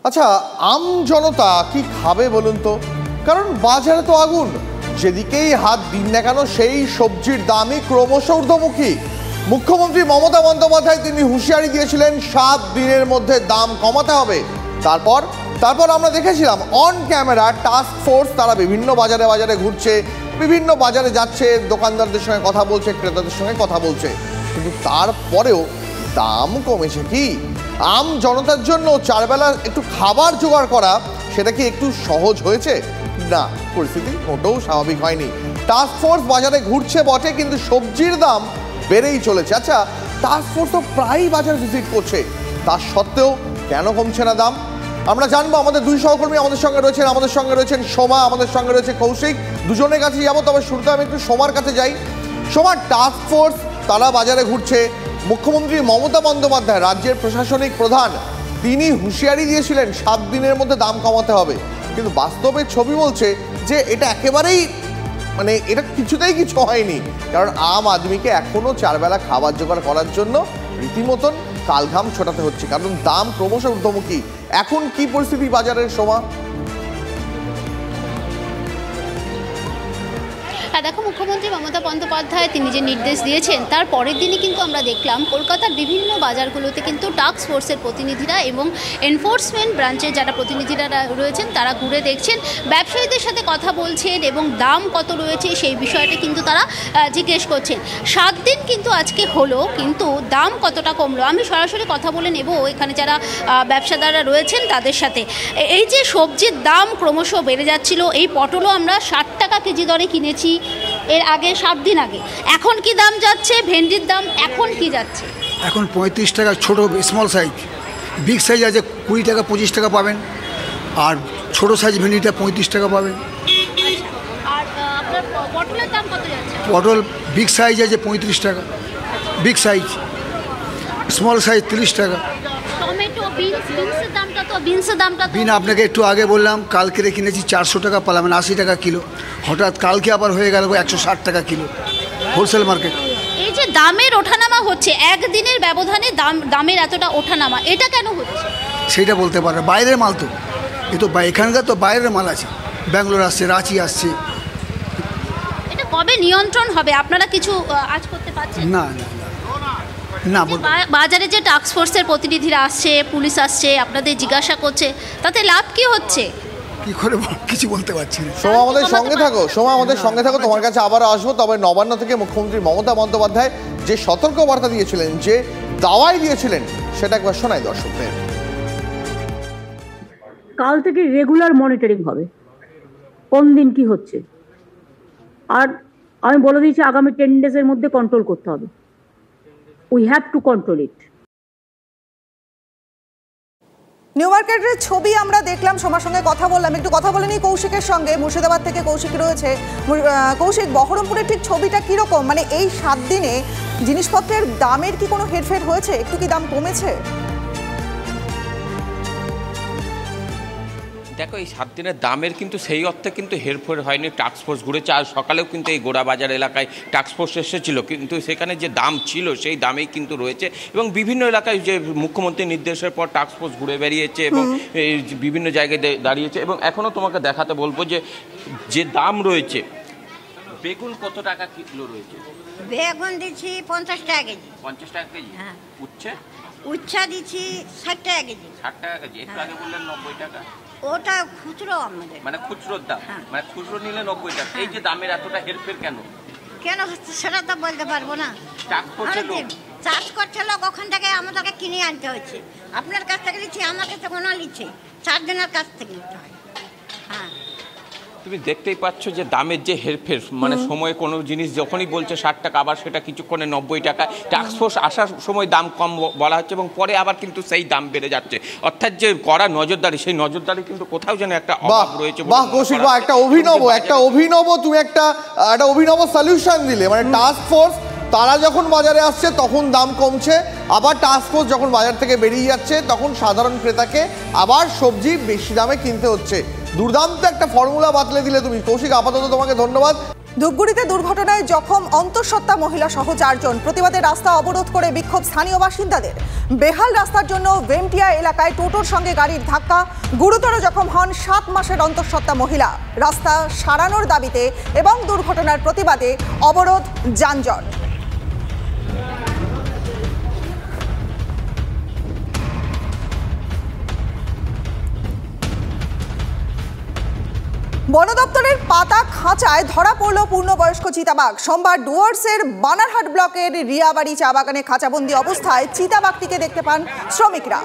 আচ্ছা, আম জনতা কি খাবে বলুন তো? কারণ বাজারে তো আগুন, যেদিকেই হাত দিন না কেন সেই সবজির দামই ক্রমশ ঊর্ধ্বমুখী। মুখ্যমন্ত্রী মমতা বন্দ্যোপাধ্যায় তিনি হুঁশিয়ারি দিয়েছিলেন 7 দিনের মধ্যে দাম কমাতে হবে। তারপর আমরা দেখেছিলাম অন ক্যামেরা টাস্ক ফোর্স তারা বিভিন্ন বাজারে ঘুরছে, বিভিন্ন বাজারে যাচ্ছে, দোকানদারদের সঙ্গে কথা বলছে, ক্রেতাদের সঙ্গে কথা বলছে, কিন্তু তারপরেও দাম কমেছে কি? আম জনতার জন্য 4 বেলা একটু খাবার জোগাড় করা সেটা কি একটু সহজ হয়েছে? না, পরিস্থিতি মোটেও স্বাভাবিক হয়নি। টাস্ক ফোর্স বাজারে ঘুরছে বটে, কিন্তু সবজির দাম বেড়েই চলেছে। আচ্ছা, টাস্ক ফোর্স তো প্রায়ই বাজার ভিজিট করছে, তার সত্ত্বেও কেন কমছে না দাম? আমরা জানবো। আমাদের দুই সহকর্মী আমাদের সঙ্গে রয়েছেন সোমা, আমাদের সঙ্গে রয়েছে কৌশিক। দুজনের কাছে যাবো, তবে শুরুতে আমি একটু সোমার কাছে যাই। সোমা, টাস্ক ফোর্স তারা বাজারে ঘুরছে, মুখ্যমন্ত্রী মমতা বন্দ্যোপাধ্যায় রাজ্যের প্রশাসনিক প্রধান তিনি হুঁশিয়ারি দিয়েছিলেন 7 দিনের মধ্যে দাম কমাতে হবে, কিন্তু বাস্তবে ছবি বলছে যে এটা একেবারেই এটা কিছুতেই কিছু হয়নি। কারণ আম আদমিকে এখনো 4 বেলা খাবার জোগাড় করার জন্য রীতিমতন কালঘাম ছোটাতে হচ্ছে, কারণ দাম ক্রমশ ঊর্ধ্বমুখী। এখন কি পরিস্থিতি বাজারের, সোমা? দেখো, মুখ্যমন্ত্রী মমতা বন্দ্যোপাধ্যায় তিনি যে নির্দেশ দিয়েছেন তার পরের দিনই কিন্তু আমরা দেখলাম কলকাতার বিভিন্ন বাজারগুলোতে কিন্তু টাস্ক ফোর্সের প্রতিনিধিরা এবং এনফোর্সমেন্ট ব্রাঞ্চের যারা প্রতিনিধিরা রয়েছেন তারা ঘুরে দেখছেন, ব্যবসায়ীদের সাথে কথা বলছেন এবং দাম কত রয়েছে সেই বিষয়টা কিন্তু তারা জিজ্ঞেস করছেন। 7 দিন কিন্তু আজকে হলো, কিন্তু দাম কতটা কমলো আমি সরাসরি কথা বলে নেব এখানে যারা ব্যবসাদাররা রয়েছেন তাদের সাথে। এই যে সবজির দাম ক্রমশ বেড়ে যাচ্ছিল, এই পটলও আমরা 60 টাকা কেজি দরে কিনেছি এর আগে 7 দিন আগে, এখন কি দাম যাচ্ছে? ভেন্ডির দাম এখন কি যাচ্ছে? এখন 35 টাকা ছোট স্মল সাইজ, বিগ সাইজ আছে 20 টাকা 25 টাকা পাবেন, আর ছোট সাইজ ভেন্ডিটা 35 টাকা পাবেন। আর আপনার পটলের দাম কত যাচ্ছে? পটল বিগ সাইজ আছে 35 টাকা, বিগ সাইজ, স্মল সাইজ 30 টাকা। টমেটো, বিনসের দামটা তো বিন আপনাকে একটু আগে বললাম, কালকে কিনেছি 400 টাকা, পালামেন 80 টাকা কিলো, হঠাৎ কালকে আবার হয়ে গেল 160 টাকা কিলো হোলসেল মার্কেট। এই যে দামের ওঠানামা হচ্ছে, একদিনের ব্যবধানে দামের এতটা ওঠানামা, এটা কেন হচ্ছে? সেইটা বলতে পারে, বাইরের মাল তো, এ তো এখানকার তো বাইরের মাল আছে, ব্যাঙ্গালোর আসছে, রাঁচি আসছে। এটা কবে নিয়ন্ত্রণ হবে? আপনারা কিছু আজ করতে পারছেন? না, বাজারে যে টাস্ক ফোর্সের প্রতিনিধিরা আসছে, পুলিশ আসছে, আপনাদের জিজ্ঞাসা করছে, তাতে লাভ কি হচ্ছে? কি করে কিছু বলতে পারছি না। সোমা, আমাদের সঙ্গে থাকো, তোমার কাছে আবার আসবো। তবে নবান্ন থেকে মুখ্যমন্ত্রী মমতা বন্দ্যোপাধ্যায় যে সতর্ক বার্তা দিয়েছিলেন, যে দাওয়াই দিয়েছিলেন, সেটা একবার শোনাই দর্শকদের। কাল থেকে রেগুলার মনিটরিং হবে, কোন দিন কি হচ্ছে, আর আমি বলে দিয়েছি আগামী 10 ডেজের মধ্যে কন্ট্রোল করতে হবে। We have to control it. New মার্কেটের ছবি আমরা দেখলাম, সোমার সঙ্গে কথা বললাম, একটু কথা বলে নিই কৌশিকের সঙ্গে। মুর্শিদাবাদ থেকে কৌশিক রয়েছে। কৌশিক, বহরমপুরের ঠিক ছবিটা কীরকম? এই 7 দিনে জিনিসপত্রের দামের কি কোনো হেরফের হয়েছে? একটু কি দাম কমেছে? দেখো, এই 7 দিনের দামের কিন্তু সেই অর্থে কিন্তু হেরফের হয়নি। টাস্ক ফোর্স ঘুরেছে, আর সকালেও কিন্তু এই গোড়াবাজার এলাকায় টাস্ক ফোর্স এসেছিল, কিন্তু সেখানে যে দাম ছিল সেই দামেই কিন্তু রয়েছে। এবং বিভিন্ন এলাকায় যে মুখ্যমন্ত্রীর নির্দেশের পর টাস্ক ফোর্স ঘুরে বেরিয়েছে এবং বিভিন্ন জায়গায় দাঁড়িয়েছে। এবং এখনও তোমাকে দেখাতে বলবো যে দাম রয়েছে। বেগুন কত টাকা কিলো রয়েছে? বেগুন দিচ্ছি 50 টাকা কেজি। 50 টাকা কেজি? হ্যাঁ। উচ্ছা দিচ্ছি 60 টাকা কেজি। 60 টাকা কেজি। একটু আগে বললেন 90 টাকা। ওটা খুচরো আমাদের, খুচরোর দাম, খুচরো নিলে 90 টাকা। এই যে দামের এতটা হেরফের কেন হচ্ছে সেটা তো বলতে পারবো না। চাষ করছে লোক, ওখান থেকে আমাদেরকে কিনে আনতে হচ্ছে। আপনার কাছ থেকে নিচ্ছি, আমার কাছে কোনো নিচ্ছে, 4 জনের কাছ থেকে নিতে হয়। হ্যাঁ, তুমি দেখতেই পাচ্ছ যে দামের যে হেরফের, সময়ে কোনো জিনিস যখনই বলছে 60 টাকা, আবার সেটা কিছুক্ষণে 90 টাকা। টাস্ক ফোর্স আসার সময় দাম কম বলা হচ্ছে এবং পরে আবার কিন্তু সেই দাম বেড়ে যাচ্ছে। অর্থাৎ যে কড়া নজরদারি, সেই নজরদারি কিন্তু কোথাও যেন একটা অভাব রয়েছে। কৌশিক, একটা অভিনব তুমি একটা অভিনব সলিউশন দিলে। টাস্ক ফোর্স তারা যখন বাজারে আসছে তখন দাম কমছে, আবার টাস্ক ফোর্স যখন বাজার থেকে বেরিয়ে যাচ্ছে তখন সাধারণ ক্রেতাকে আবার সবজি বেশি দামে কিনতে হচ্ছে। দুর্দান্ত একটা ফর্মুলা বাতলে দিলে তুমি কৌশিক, আপাতত তোমাকে ধন্যবাদ। ধূপগুড়িতে দুর্ঘটনায় জখম অন্তঃসত্ত্বা মহিলা সহ 4 জন। প্রতিবাদে রাস্তা অবরোধ করে বিক্ষোভ স্থানীয় বাসিন্দাদের। বেহাল রাস্তার জন্য ভেমটিয়া এলাকায় টোটোর সঙ্গে গাড়ির ধাক্কা, গুরুতর জখম হন 7 মাসের অন্তঃসত্ত্বা মহিলা। রাস্তা সারানোর দাবিতে এবং দুর্ঘটনার প্রতিবাদে অবরোধ, যানজট। বন দপ্তরের পাতা খাঁচায় ধরা পড়ল পূর্ণবয়স্ক চিতাবাঘ। সোমবার ডুয়ার্সের বানারহাট ব্লকের রিয়াবাড়ি চা বাগানে খাঁচাবন্দি অবস্থায় চিতাবাঘটিকে দেখতে পান শ্রমিকরা।